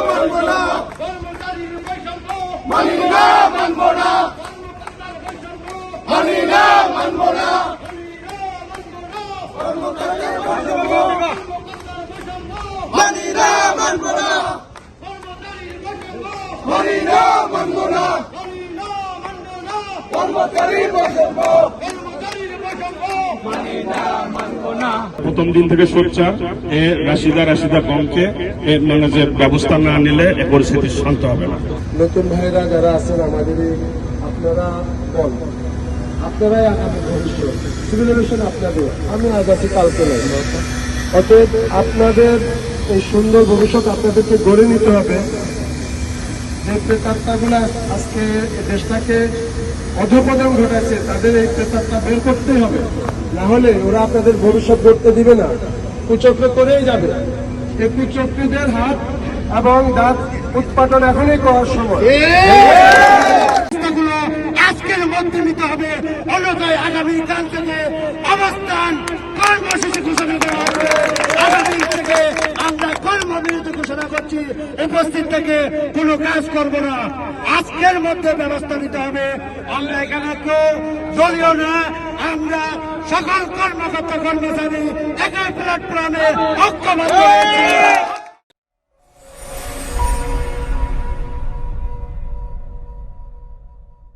মানব না, কর্মচারীর বৈষম্য মানি না, মানব না, মানি না, মানব না, কর্মকর্তার বৈষম্য মানি না, মানব না, মানি না, মানব না, কর্মচারীর বৈষম্য প্রথম দিন থেকে সোচ্চার রাশিদা কমকে মানে যে ব্যবস্থা না নিলে এ পরিস্থিতি শান্ত হবে না। নতুন ভাইরা যারা আছেন আমাদের আপনারা বল আপনারাই আগামী ভবিষ্যৎ, সিভিল এভিয়েশন আপনাদের, আমি আজ আছি কালকে নাই। অতএব আপনাদের এই সুন্দর ভবিষ্যৎ আপনাদেরকে গড়ে নিতে হবে। যে প্রেতাত্মাগুলো আজকে দেশটাকে অধঃপতন ঘটাচ্ছে তাদের এই প্রেতাত্মা বের করতেই হবে, না হলে ওরা আপনাদের ভবিষ্যৎ গড়তে দিবে না, কুচক্র করেই যাবে। এই কুচক্রীদের হাত এবং দাঁত উৎপাদন এখনই করার সময়। আজকের মধ্যে নিতে হবে, অন্যথায় আগামীকাল থেকে অবস্থান কর্মসূচি ঘোষণা করা হবে। আগামী থেকে আমরা কর্মবিরতি ঘোষণা করছি, উপস্থিত থেকে কোনো কাজ করব না। আজকের মধ্যে ব্যবস্থা নিতে হবে। আমরা এখানে কেউ দলীয় না, আমরা সকল কর্মকর্তা কর্মচারী একই প্ল্যাটফর্মে ঐক্যবদ্ধ হয়েছি।